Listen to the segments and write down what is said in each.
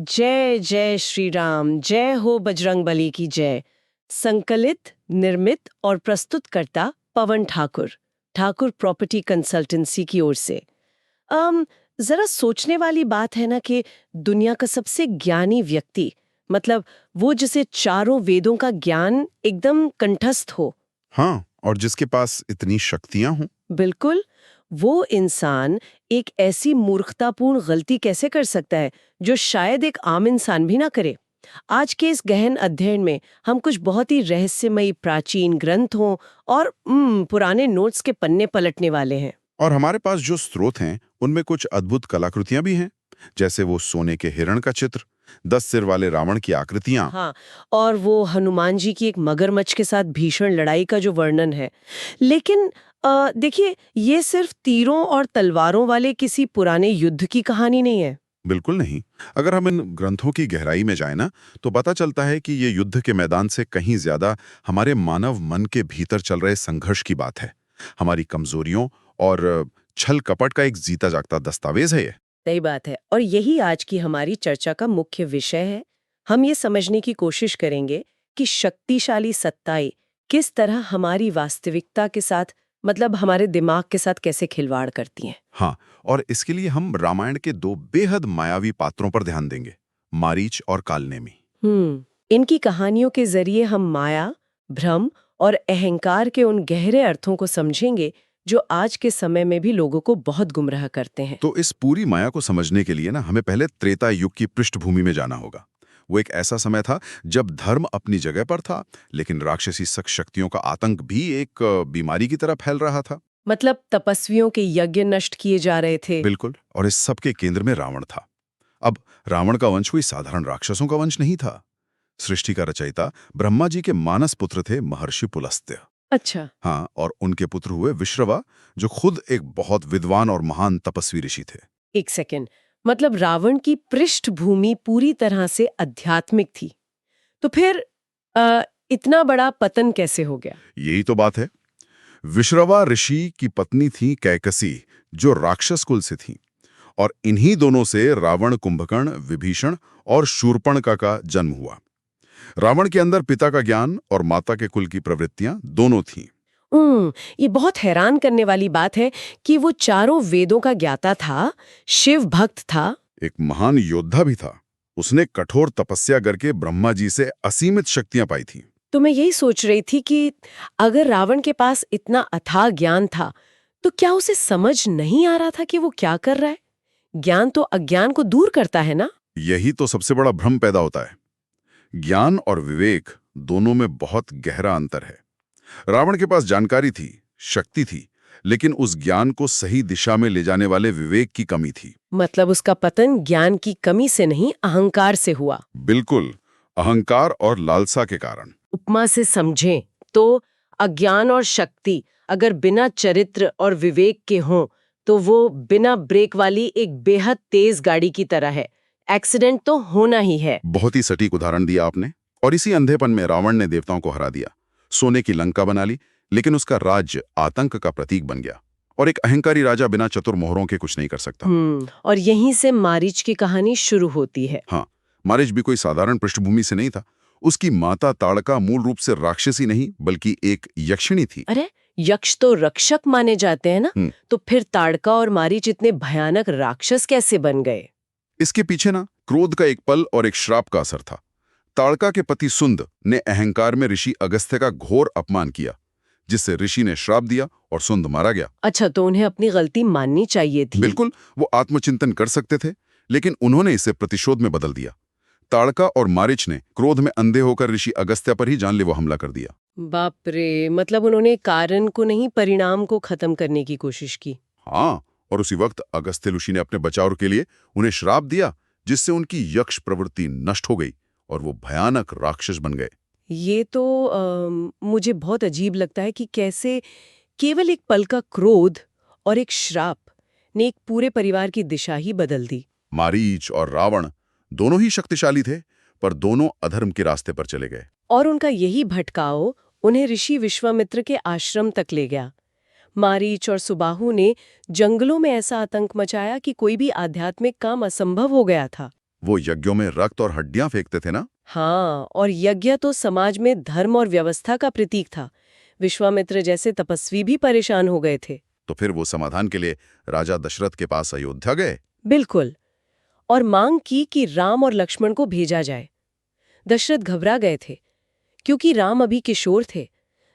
जय जय श्री राम, जय हो बजरंगबली की जय। संकलित, निर्मित और प्रस्तुतकर्ता पवन ठाकुर, ठाकुर प्रॉपर्टी कंसल्टेंसी की ओर से। जरा सोचने वाली बात है ना कि दुनिया का सबसे ज्ञानी व्यक्ति, मतलब वो जिसे चारों वेदों का ज्ञान एकदम कंठस्थ हो। हाँ, और जिसके पास इतनी शक्तियां हों। बिल्कुल, वो इंसान एक ऐसी मूर्खतापूर्ण गलती कैसे कर सकता है जो शायद एक आम इंसान भी ना करे। आज के इस गहन अध्ययन में हम कुछ बहुत ही रहस्यमयी प्राचीन ग्रंथों और पुराने नोट्स के पन्ने पलटने वाले हैं। और हमारे पास जो स्रोत हैं उनमें कुछ अद्भुत कलाकृतियां भी हैं, जैसे वो सोने के हिरण का चित्र, 10 सिर वाले रावण की आकृतियां। हाँ, और वो हनुमान जी की एक मगरमच्छ के साथ भीषण लड़ाई का जो वर्णन है। लेकिन देखिए, ये सिर्फ तीरों और तलवारों वाले किसी पुराने युद्ध की कहानी नहीं है। बिल्कुल नहीं। अगर हम इन ग्रंथों की गहराई में जाएं ना, तो पता चलता है कि ये युद्ध के मैदान से कहीं ज्यादा हमारे मानव मन के भीतर चल रहे संघर्ष की बात है। हमारी कमजोरियों और छल कपट का एक जीता जागता दस्तावेज है ये। सही बात है, और यही आज की हमारी चर्चा का मुख्य विषय है। हम ये समझने की कोशिश करेंगे कि शक्तिशाली सत्ताएं किस तरह हमारी वास्तविकता के साथ, मतलब हमारे दिमाग के साथ कैसे खिलवाड़ करती हैं। हाँ, और इसके लिए हम रामायण के दो बेहद मायावी पात्रों पर ध्यान देंगे, मारीच और कालनेमी। इनकी कहानियों के जरिए हम माया, भ्रम और अहंकार के उन गहरे अर्थों को समझेंगे जो आज के समय में भी लोगों को बहुत गुमराह करते हैं। तो इस पूरी माया को समझने के लिए ना हमें पहले त्रेता युग की पृष्ठभूमि में जाना होगा। वो एक ऐसा समय था जब धर्म अपनी जगह पर था, लेकिन राक्षसी शक्तियों का आतंक भी एक बीमारी की तरह फैल रहा था। मतलब तपस्वियों के यज्ञ नष्ट किए जा रहे थे। बिल्कुल, और इस सब के केंद्र में रावण था। अब रावण का वंश कोई साधारण राक्षसों का वंश नहीं था। सृष्टि का रचयिता ब्रह्मा जी के मानस पुत्र थे महर्षि पुलस्त्य। अच्छा। हाँ, और उनके पुत्र हुए विश्रवा, जो खुद एक बहुत विद्वान और महान तपस्वी ऋषि थे। एक सेकेंड, मतलब रावण की पृष्ठभूमि पूरी तरह से आध्यात्मिक थी, तो फिर इतना बड़ा पतन कैसे हो गया? यही तो बात है। विश्रवा ऋषि की पत्नी थी कैकसी, जो राक्षस कुल से थी, और इन्हीं दोनों से रावण, कुंभकर्ण, विभीषण और शूर्पणखा का जन्म हुआ। रावण के अंदर पिता का ज्ञान और माता के कुल की प्रवृत्तियां दोनों थीं। ये बहुत हैरान करने वाली बात है कि वो चारों वेदों का ज्ञाता था, शिव भक्त था। एक महान योद्धा भी था। उसने कठोर तपस्या करके ब्रह्मा जी से असीमित शक्तियां पाई थी। तो मैं यही सोच रही थी कि अगर रावण के पास इतना अथाह ज्ञान था, तो क्या उसे समझ नहीं आ रहा था कि वो क्या कर रहा है? ज्ञान तो अज्ञान को दूर करता है ना? यही तो सबसे बड़ा भ्रम पैदा होता है। ज्ञान और विवेक दोनों में बहुत गहरा अंतर है। रावण के पास जानकारी थी, शक्ति थी, लेकिन उस ज्ञान को सही दिशा में ले जाने वाले विवेक की कमी थी। मतलब उसका पतन ज्ञान की कमी से नहीं, अहंकार से हुआ। बिल्कुल, अहंकार और लालसा के कारण। उपमा से समझें तो अज्ञान और शक्ति अगर बिना चरित्र और विवेक के हों, तो वो बिना ब्रेक वाली एक बेहद तेज गाड़ी की तरह है। एक्सीडेंट तो होना ही है। बहुत ही सटीक उदाहरण दिया आपने। और इसी अंधेपन में रावण ने देवताओं को हरा दिया, सोने की लंका बना ली, लेकिन उसका राज्य आतंक का प्रतीक बन गया। और एक अहंकारी राजा बिना चतुर मोहरों के कुछ नहीं कर सकता। और यहीं से मारीच की कहानी शुरू होती है। हाँ, मारीच भी कोई साधारण पृष्ठभूमि से नहीं था। उसकी माता ताड़का मूल रूप से राक्षसी नहीं, बल्कि एक यक्षिणी थी। अरे, यक्ष तो रक्षक माने जाते हैं ना, तो फिर ताड़का और मारीच इतने भयानक राक्षस कैसे बन गए? इसके पीछे ना क्रोध का एक पल और एक श्राप का असर था। ताड़का के पति सुंद ने अहंकार में ऋषि अगस्त्य का घोर अपमान किया, जिससे ऋषि ने श्राप दिया और सुंद मारा गया। अच्छा, तो उन्हें अपनी गलती माननी चाहिए थी। बिल्कुल, वो आत्मचिंतन कर सकते थे, लेकिन उन्होंने इसे प्रतिशोध में बदल दिया। ताड़का और मारीच ने क्रोध में अंधे होकर ऋषि अगस्त्य पर ही जानलेवा हमला कर दिया। बाप रे, मतलब उन्होंने कारण को नहीं, परिणाम को खत्म करने की कोशिश की। हाँ, और उसी वक्त अगस्त्य ऋषि ने अपने बचाव के लिए उन्हें श्राप दिया, जिससे उनकी यक्ष प्रवृत्ति नष्ट हो गई और वो भयानक राक्षस बन गए। ये तो मुझे बहुत अजीब लगता है कि कैसे केवल एक पल का क्रोध और एक श्राप ने एक पूरे परिवार की दिशा ही बदल दी। मारीच और रावण दोनों ही शक्तिशाली थे, पर दोनों अधर्म के रास्ते पर चले गए। और उनका यही भटकाव उन्हें ऋषि विश्वामित्र के आश्रम तक ले गया। मारीच और सुबाहु ने जंगलों में ऐसा आतंक मचाया कि कोई भी आध्यात्मिक काम असंभव हो गया था। वो यज्ञों में रक्त और हड्डियां फेंकते थे ना? हाँ, और यज्ञ तो समाज में धर्म और व्यवस्था का प्रतीक था। विश्वामित्र जैसे तपस्वी भी परेशान हो गए थे। तो फिर वो समाधान के लिए राजा दशरथ के पास अयोध्या गए। बिल्कुल। और मांग की कि राम और लक्ष्मण को भेजा जाए। दशरथ घबरा गए थे, क्योंकि राम अभी किशोर थे,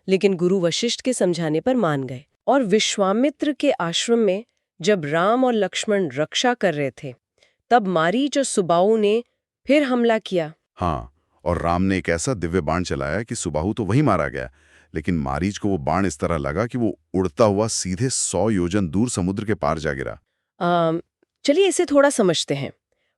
लेकिन गुरु वशिष्ठ के समझाने पर मान गए। और विश्वामित्र के आश्रम में जब राम और लक्ष्मण रक्षा कर रहे थे, तब मारीच और सुबाहु ने फिर हमला किया। हाँ, और राम ने एक ऐसा दिव्य बाण चलाया कि सुबाहु तो वहीं मारा गया, लेकिन मारीच को वो बाण इस तरह लगा कि वो उड़ता हुआ सीधे 100 योजन दूर समुद्र के पार जा गिरा। चलिए इसे थोड़ा समझते हैं।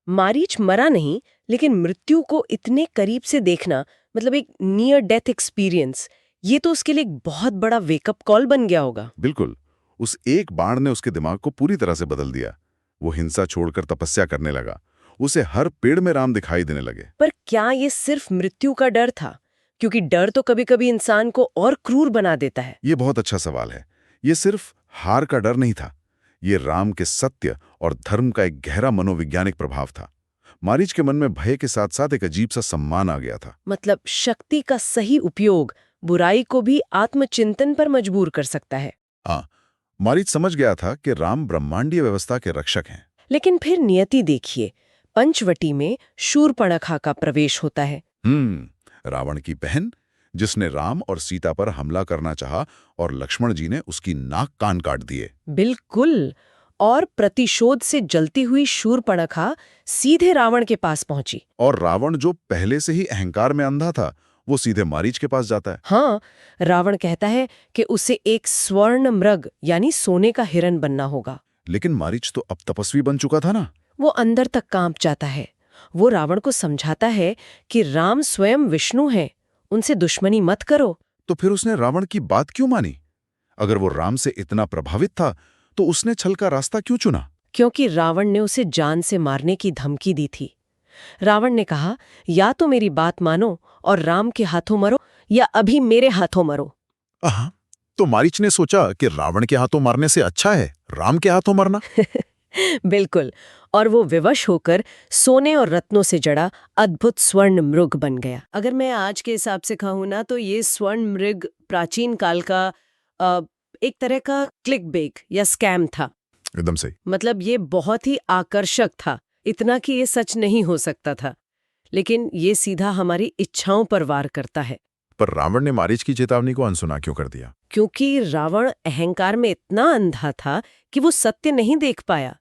मारीच मरा नहीं, लेकिन मृत्यु को इतने करीब से देखना, मतलब एक नियर डेथ एक्सपीरियंस, ये तो उसके लिए एक बहुत बड़ा वेकअप कॉल बन गया होगा। बिल्कुल, उस एक बाण ने उसके दिमाग को पूरी तरह से बदल दिया। वो हिंसा छोड़कर तपस्या करने लगा। उसे हर पेड़ में राम दिखाई देने लगे। पर क्या ये सिर्फ मृत्यु का डर था? क्योंकि डर तो कभी-कभी इंसान को और क्रूर बना देता है। ये बहुत अच्छा सवाल है। ये सिर्फ हार का डर नहीं था, ये राम के सत्य और धर्म का एक गहरा मनोवैज्ञानिक प्रभाव था। मारीच के मन में भय के साथ साथ एक अजीब सा सम्मान आ गया था। मतलब शक्ति का सही उपयोग बुराई को भी आत्मचिंतन पर मजबूर कर सकता है। हाँ, मारीच समझ गया था कि राम ब्रह्मांडीय व्यवस्था के रक्षक हैं। लेकिन फिर नियति देखिए, पंचवटी में शूर्पणखा का प्रवेश होता है। रावण की बहन, जिसने राम और सीता पर हमला करना चाहा, और लक्ष्मण जी ने उसकी नाक कान काट दिए। बिल्कुल। और प्रतिशोध से जलती हुई शूर्पणखा सीधे रावण के पास पहुंची। और रावण, जो पहले से ही अहंकार में अंधा था, वो सीधे मारीच के पास जाता है। हाँ, रावण कहता है कि उसे एक स्वर्ण मृग यानी सोने का हिरण बनना होगा। लेकिन मारीच तो अब तपस्वी बन चुका था ना। वो अंदर तक कांप जाता है। वो रावण को समझाता है कि राम स्वयं विष्णु हैं, उनसे दुश्मनी मत करो। तो फिर उसने रावण की बात क्यों मानी? अगर वो राम से इतना प्रभावित था, तो उसने छल का रास्ता क्यों चुना? क्योंकि रावण ने उसे जान से मारने की धमकी दी थी। रावण ने कहा, या तो मेरी बात मानो और राम के हाथों मरो, या अभी मेरे हाथों मरो। तो मारीच ने सोचा कि रावण के हाथों मारने से अच्छा है राम के हाथों मरना। बिल्कुल। और वो विवश होकर सोने और रत्नों से जड़ा अद्भुत स्वर्ण मृग बन गया। अगर मैं आज के हिसाब से कहूँ ना, तो ये स्वर्ण मृग प्राचीन काल का एक तरह का क्लिक बेक या स्कैम था। एकदम सही। मतलब ये बहुत ही आकर्षक था, इतना कि ये सच नहीं हो सकता था, लेकिन ये सीधा हमारी इच्छाओं पर वार करता है। पर रावण ने मारीच की चेतावनी को अनसुना क्यों कर दिया? क्योंकि रावण अहंकार में इतना अंधा था कि वो सत्य नहीं देख पाया।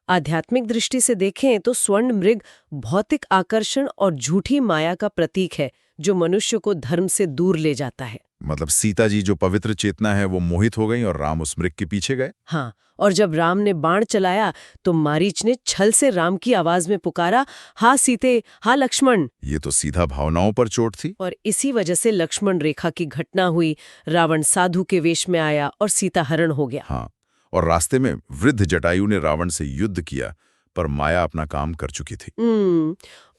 आध्यात्मिक दृष्टि से देखें तो स्वर्ण मृग भौतिक आकर्षण और झूठी माया का प्रतीक है, जो मनुष्य को धर्म से दूर ले जाता है। मतलब सीता जी जो पवित्र चेतना है वो मोहित हो गई और राम उस मृग के पीछे गए। हाँ, और जब राम ने बाण चलाया तो मारीच ने छल से राम की आवाज में पुकारा, हाँ सीते, हाँ लक्ष्मण। ये तो सीधा भावनाओं पर चोट थी। और इसी वजह से लक्ष्मण रेखा की घटना हुई। रावण साधु के वेश में आया और सीता हरण हो गया। हाँ, और रास्ते में वृद्ध जटायु ने रावण से युद्ध किया, पर माया अपना काम कर चुकी थी।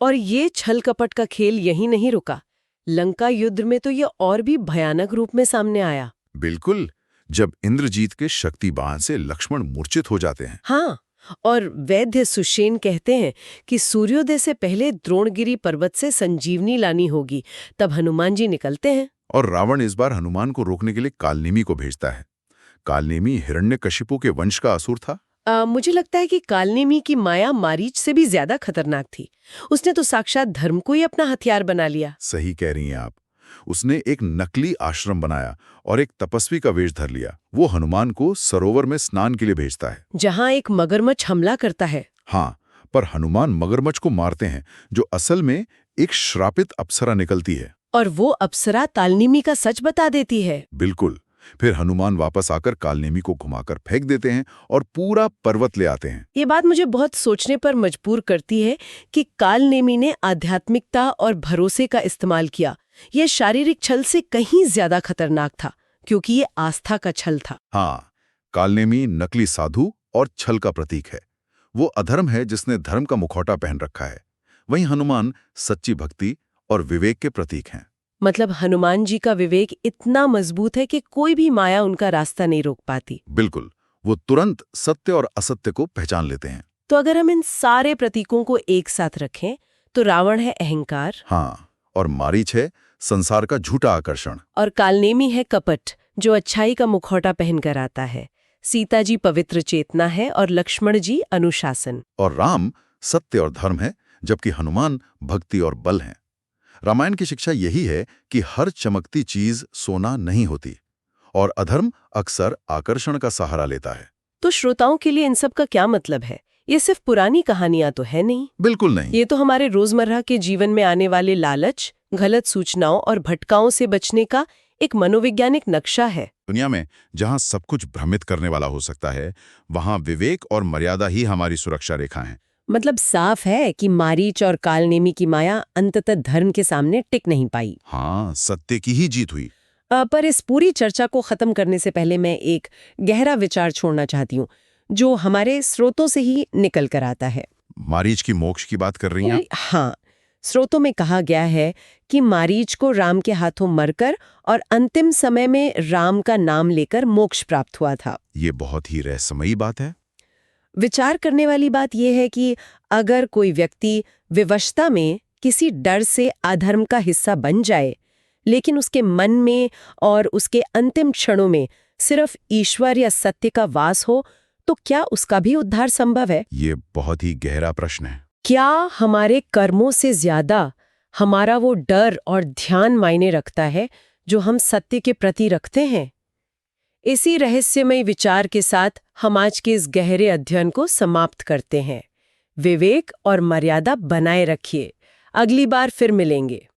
और ये छल कपट का खेल यहीं नहीं रुका। लंका युद्ध में तो ये और भी भयानक रूप में सामने आया। बिल्कुल, जब इंद्रजीत के शक्ति बाण से लक्ष्मण मूर्छित हो जाते हैं। हाँ, और वैद्य सुषेण कहते हैं कि सूर्योदय से पहले द्रोणगिरी पर्वत से संजीवनी लानी होगी, तब हनुमान जी निकलते हैं। और रावण इस बार हनुमान को रोकने के लिए कालनेमी को भेजता है। कालनेमी हिरण्यकशिपु के वंश का असुर था। मुझे लगता है कि कालनेमी की माया मारीच से भी ज्यादा खतरनाक थी। उसने तो साक्षात धर्म को ही अपना हथियार बना लिया। सही कह रही हैं आप। उसने एक नकली आश्रम बनाया और एक तपस्वी का वेश धर लिया। वो हनुमान को सरोवर में स्नान के लिए भेजता है, जहां एक मगरमच्छ हमला करता है। हाँ, पर हनुमान मगरमच्छ को मारते हैं, जो असल में एक श्रापित अप्सरा निकलती है। और वो अप्सरा कालनेमी का सच बता देती है। बिल्कुल। फिर हनुमान वापस आकर कालनेमी को घुमाकर फेंक देते हैं और पूरा पर्वत ले आते हैं। ये बात मुझे बहुत सोचने पर मजबूर करती है कि कालनेमी ने आध्यात्मिकता और भरोसे का इस्तेमाल किया। ये शारीरिक छल से कहीं ज्यादा खतरनाक था, क्योंकि ये आस्था का छल था। हाँ, कालनेमी नकली साधु और छल का प्रतीक है। वो अधर्म है जिसने धर्म का मुखौटा पहन रखा है। वहीं हनुमान सच्ची भक्ति और विवेक के प्रतीक हैं। मतलब हनुमान जी का विवेक इतना मजबूत है कि कोई भी माया उनका रास्ता नहीं रोक पाती। बिल्कुल, वो तुरंत सत्य और असत्य को पहचान लेते हैं। तो अगर हम इन सारे प्रतीकों को एक साथ रखें तो रावण है अहंकार, हाँ, और मारीच है संसार का झूठा आकर्षण। और कालनेमी है कपट, जो अच्छाई का मुखौटा पहनकर आता है। सीता जी पवित्र चेतना है और लक्ष्मण जी अनुशासन। और राम सत्य और धर्म है, जबकि हनुमान भक्ति और बल हैं। रामायण की शिक्षा यही है कि हर चमकती चीज सोना नहीं होती और अधर्म अक्सर आकर्षण का सहारा लेता है। तो श्रोताओं के लिए इन सब का क्या मतलब है? ये सिर्फ पुरानी कहानियां तो है नहीं। बिल्कुल नहीं। ये तो हमारे रोजमर्रा के जीवन में आने वाले लालच, गलत सूचनाओं और भटकाओं से बचने का एक मनोवैज्ञानिक नक्शा है। दुनिया में जहां सब कुछ भ्रमित करने वाला हो सकता है, वहां विवेक और मर्यादा ही हमारी सुरक्षा रेखा हैं। मतलब साफ है कि मारीच और कालनेमी की माया अंततः धर्म के सामने टिक नहीं पाई। हाँ, सत्य की ही जीत हुई। पर इस पूरी चर्चा को खत्म करने से पहले मैं एक गहरा विचार छोड़ना चाहती हूँ, जो हमारे स्रोतों से ही निकल कर आता है। मारीच की मोक्ष की बात कर रही हैं? हाँ, स्रोतों में कहा गया है कि मारीच को राम के हाथों मरकर और अंतिम समय में राम का नाम लेकर मोक्ष प्राप्त हुआ था। ये बहुत ही रहस्यमयी बात है। विचार करने वाली बात यह है कि अगर कोई व्यक्ति विवशता में किसी डर से अधर्म का हिस्सा बन जाए, लेकिन उसके मन में और उसके अंतिम क्षणों में सिर्फ ईश्वर या सत्य का वास हो, तो क्या उसका भी उद्धार संभव है? ये बहुत ही गहरा प्रश्न है। क्या हमारे कर्मों से ज्यादा हमारा वो डर और ध्यान मायने रखता है जो हम सत्य के प्रति रखते हैं? इसी रहस्यमय विचार के साथ हम आज के इस गहरे अध्ययन को समाप्त करते हैं। विवेक और मर्यादा बनाए रखिए। अगली बार फिर मिलेंगे।